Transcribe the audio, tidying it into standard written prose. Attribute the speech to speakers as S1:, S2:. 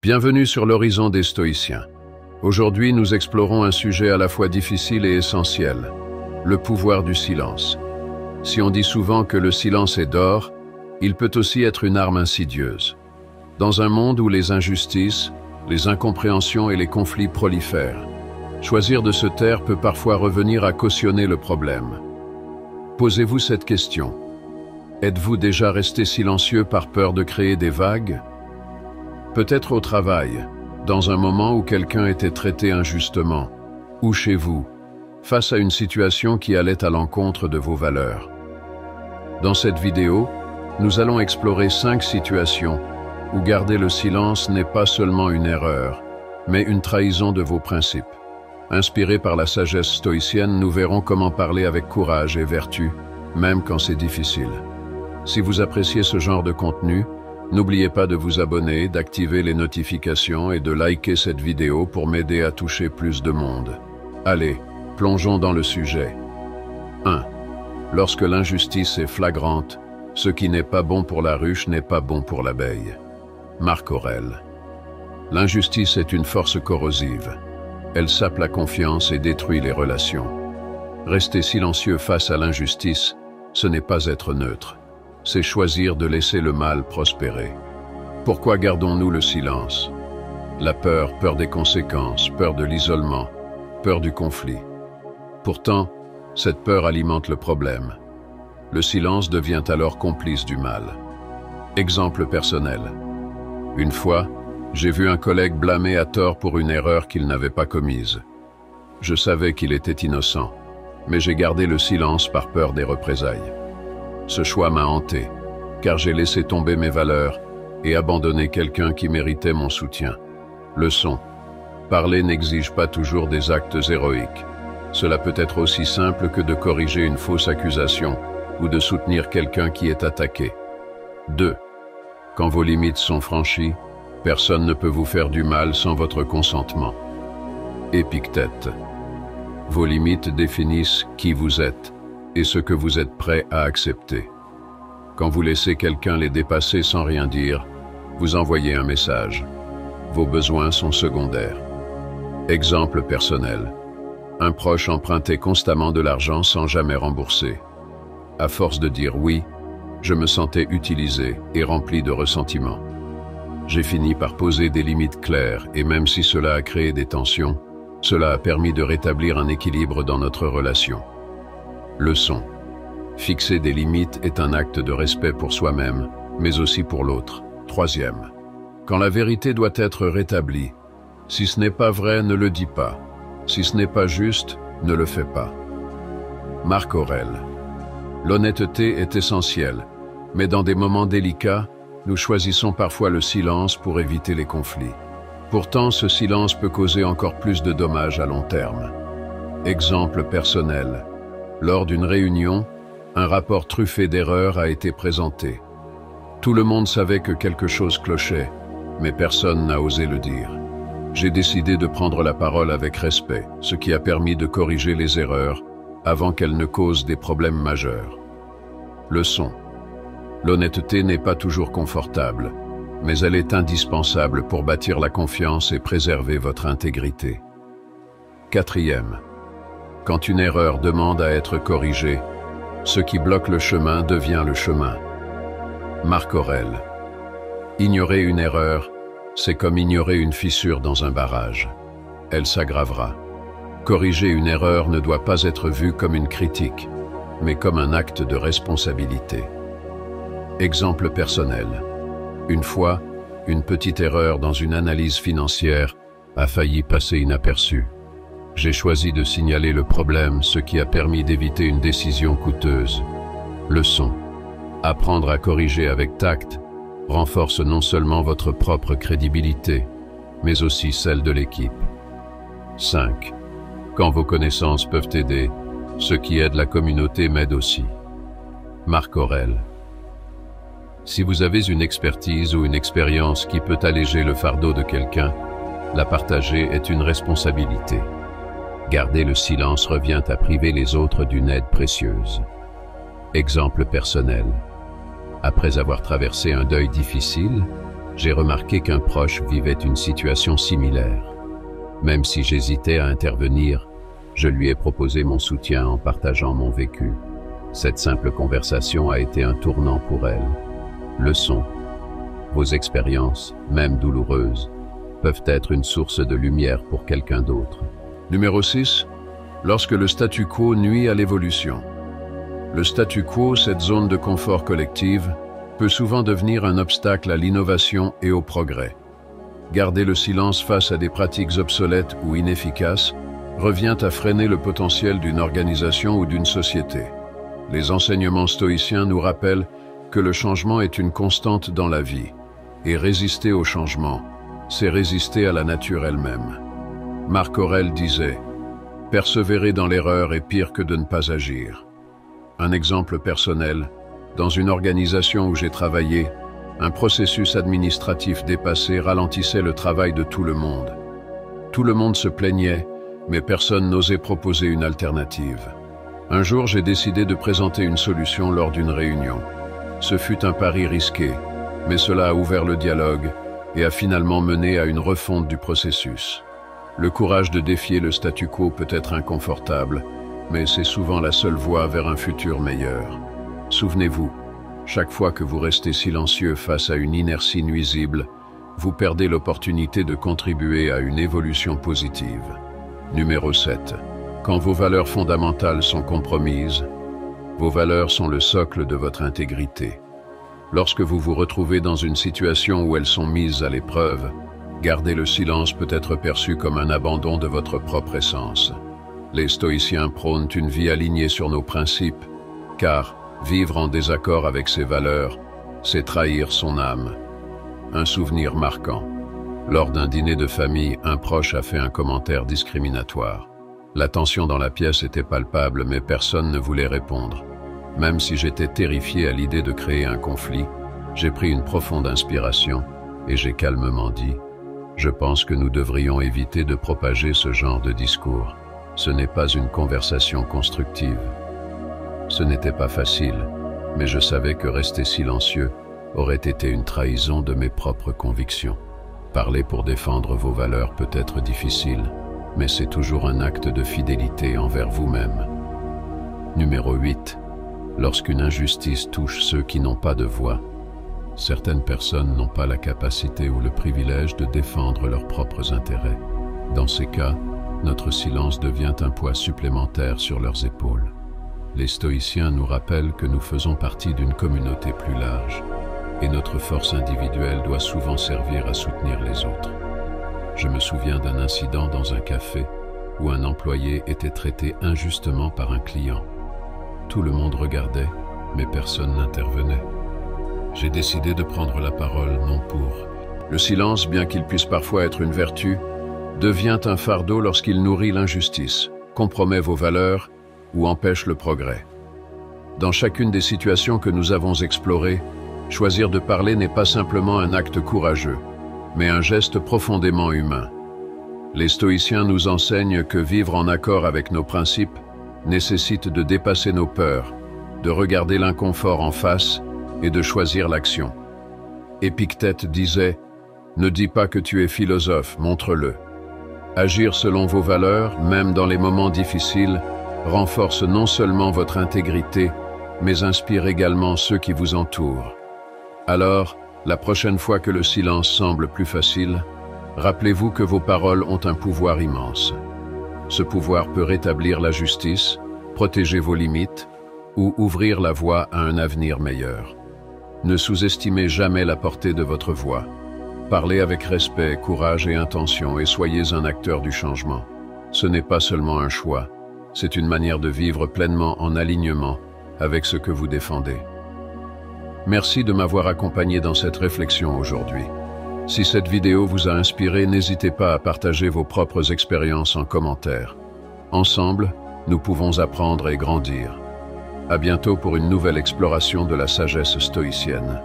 S1: Bienvenue sur l'horizon des stoïciens. Aujourd'hui, nous explorons un sujet à la fois difficile et essentiel, le pouvoir du silence. Si on dit souvent que le silence est d'or, il peut aussi être une arme insidieuse. Dans un monde où les injustices, les incompréhensions et les conflits prolifèrent, choisir de se taire peut parfois revenir à cautionner le problème. Posez-vous cette question. Êtes-vous déjà resté silencieux par peur de créer des vagues ? Peut-être au travail, dans un moment où quelqu'un était traité injustement, ou chez vous, face à une situation qui allait à l'encontre de vos valeurs. Dans cette vidéo, nous allons explorer 5 situations où garder le silence n'est pas seulement une erreur, mais une trahison de vos principes. Inspirés par la sagesse stoïcienne, nous verrons comment parler avec courage et vertu, même quand c'est difficile. Si vous appréciez ce genre de contenu, n'oubliez pas de vous abonner, d'activer les notifications et de liker cette vidéo pour m'aider à toucher plus de monde. Allez, plongeons dans le sujet. 1. Lorsque l'injustice est flagrante, ce qui n'est pas bon pour la ruche n'est pas bon pour l'abeille. Marc Aurèle. L'injustice est une force corrosive. Elle sape la confiance et détruit les relations. Rester silencieux face à l'injustice, ce n'est pas être neutre. C'est choisir de laisser le mal prospérer. Pourquoi gardons-nous le silence? La peur des conséquences, peur de l'isolement, peur du conflit. Pourtant, cette peur alimente le problème. Le silence devient alors complice du mal. Exemple personnel. Une fois, j'ai vu un collègue blâmé à tort pour une erreur qu'il n'avait pas commise. Je savais qu'il était innocent, mais j'ai gardé le silence par peur des représailles. Ce choix m'a hanté, car j'ai laissé tomber mes valeurs et abandonné quelqu'un qui méritait mon soutien. Leçon. Parler n'exige pas toujours des actes héroïques. Cela peut être aussi simple que de corriger une fausse accusation ou de soutenir quelqu'un qui est attaqué. 2. Quand vos limites sont franchies, personne ne peut vous faire du mal sans votre consentement. Épictète. Vos limites définissent qui vous êtes et ce que vous êtes prêt à accepter. Quand vous laissez quelqu'un les dépasser sans rien dire, vous envoyez un message. Vos besoins sont secondaires. Exemple personnel. Un proche empruntait constamment de l'argent sans jamais rembourser. À force de dire oui, je me sentais utilisé et rempli de ressentiment. J'ai fini par poser des limites claires et même si cela a créé des tensions, cela a permis de rétablir un équilibre dans notre relation. Leçon. Fixer des limites est un acte de respect pour soi-même, mais aussi pour l'autre. 3. Quand la vérité doit être rétablie, si ce n'est pas vrai, ne le dis pas. Si ce n'est pas juste, ne le fais pas. Marc Aurèle. L'honnêteté est essentielle, mais dans des moments délicats, nous choisissons parfois le silence pour éviter les conflits. Pourtant, ce silence peut causer encore plus de dommages à long terme. Exemple personnel. Lors d'une réunion, un rapport truffé d'erreurs a été présenté. Tout le monde savait que quelque chose clochait, mais personne n'a osé le dire. J'ai décidé de prendre la parole avec respect, ce qui a permis de corriger les erreurs avant qu'elles ne causent des problèmes majeurs. Leçon. L'honnêteté n'est pas toujours confortable, mais elle est indispensable pour bâtir la confiance et préserver votre intégrité. 4. Quand une erreur demande à être corrigée, ce qui bloque le chemin devient le chemin. Marc Aurèle. Ignorer une erreur, c'est comme ignorer une fissure dans un barrage. Elle s'aggravera. Corriger une erreur ne doit pas être vu comme une critique, mais comme un acte de responsabilité. Exemple personnel. Une fois, une petite erreur dans une analyse financière a failli passer inaperçue. J'ai choisi de signaler le problème, ce qui a permis d'éviter une décision coûteuse. Leçon. Apprendre à corriger avec tact renforce non seulement votre propre crédibilité, mais aussi celle de l'équipe. 5. Quand vos connaissances peuvent aider, ce qui aide la communauté m'aide aussi. Marc Aurèle. Si vous avez une expertise ou une expérience qui peut alléger le fardeau de quelqu'un, la partager est une responsabilité. Garder le silence revient à priver les autres d'une aide précieuse. Exemple personnel. Après avoir traversé un deuil difficile,
S2: J'ai remarqué qu'un proche vivait une situation similaire. Même si j'hésitais à intervenir, je lui ai proposé mon soutien en partageant mon vécu. Cette simple conversation a été un tournant pour elle. Leçon. Vos expériences, même douloureuses, peuvent être une source de lumière pour quelqu'un d'autre.
S1: Numéro 6. Lorsque le statu quo nuit à l'évolution. Le statu quo, cette zone de confort collective, peut souvent devenir un obstacle à l'innovation et au progrès. Garder le silence face à des pratiques obsolètes ou inefficaces revient à freiner le potentiel d'une organisation ou d'une société. Les enseignements stoïciens nous rappellent que le changement est une constante dans la vie, et résister au changement, c'est résister à la nature elle-même. Marc Aurèle disait « Persévérer dans l'erreur est pire que de ne pas agir ». Un exemple personnel, dans une organisation où j'ai travaillé, un processus administratif dépassé ralentissait le travail de tout le monde. Tout le monde se plaignait, mais personne n'osait proposer une alternative. Un jour, j'ai décidé de présenter une solution lors d'une réunion. Ce fut un pari risqué, mais cela a ouvert le dialogue et a finalement mené à une refonte du processus. Le courage de défier le statu quo peut être inconfortable, mais c'est souvent la seule voie vers un futur meilleur. Souvenez-vous, chaque fois que vous restez silencieux face à une inertie nuisible, vous perdez l'opportunité de contribuer à une évolution positive. Numéro 7. Quand vos valeurs fondamentales sont compromises, vos valeurs sont le socle de votre intégrité. Lorsque vous vous retrouvez dans une situation où elles sont mises à l'épreuve, garder le silence peut être perçu comme un abandon de votre propre essence. Les stoïciens prônent une vie alignée sur nos principes, car vivre en désaccord avec ses valeurs, c'est trahir son âme. Un souvenir marquant. Lors d'un dîner de famille, un proche a fait un commentaire discriminatoire. La tension dans la pièce était palpable, mais personne ne voulait répondre. Même si j'étais terrifié à l'idée de créer un conflit, j'ai pris une profonde inspiration et j'ai calmement dit « Je pense que nous devrions éviter de propager ce genre de discours. Ce n'est pas une conversation constructive. » Ce n'était pas facile, mais je savais que rester silencieux aurait été une trahison de mes propres convictions. Parler pour défendre vos valeurs peut être difficile, mais c'est toujours un acte de fidélité envers vous-même. Numéro 8. Lorsqu'une injustice touche ceux qui n'ont pas de voix, certaines personnes n'ont pas la capacité ou le privilège de défendre leurs propres intérêts. Dans ces cas, notre silence devient un poids supplémentaire sur leurs épaules. Les stoïciens nous rappellent que nous faisons partie d'une communauté plus large, et notre force individuelle doit souvent servir à soutenir les autres. Je me souviens d'un incident dans un café où un employé était traité injustement par un client. Tout le monde regardait, mais personne n'intervenait. J'ai décidé de prendre la parole, non pour. Le silence, bien qu'il puisse parfois être une vertu, devient un fardeau lorsqu'il nourrit l'injustice, compromet vos valeurs ou empêche le progrès. Dans chacune des situations que nous avons explorées, choisir de parler n'est pas simplement un acte courageux, mais un geste profondément humain. Les stoïciens nous enseignent que vivre en accord avec nos principes nécessite de dépasser nos peurs, de regarder l'inconfort en face et de choisir l'action. Épictète disait « Ne dis pas que tu es philosophe, montre-le ». Agir selon vos valeurs, même dans les moments difficiles, renforce non seulement votre intégrité, mais inspire également ceux qui vous entourent. Alors, la prochaine fois que le silence semble plus facile, rappelez-vous que vos paroles ont un pouvoir immense. Ce pouvoir peut rétablir la justice, protéger vos limites ou ouvrir la voie à un avenir meilleur. Ne sous-estimez jamais la portée de votre voix. Parlez avec respect, courage et intention et soyez un acteur du changement. Ce n'est pas seulement un choix, c'est une manière de vivre pleinement en alignement avec ce que vous défendez. Merci de m'avoir accompagné dans cette réflexion aujourd'hui. Si cette vidéo vous a inspiré, n'hésitez pas à partager vos propres expériences en commentaire. Ensemble, nous pouvons apprendre et grandir. À bientôt pour une nouvelle exploration de la sagesse stoïcienne.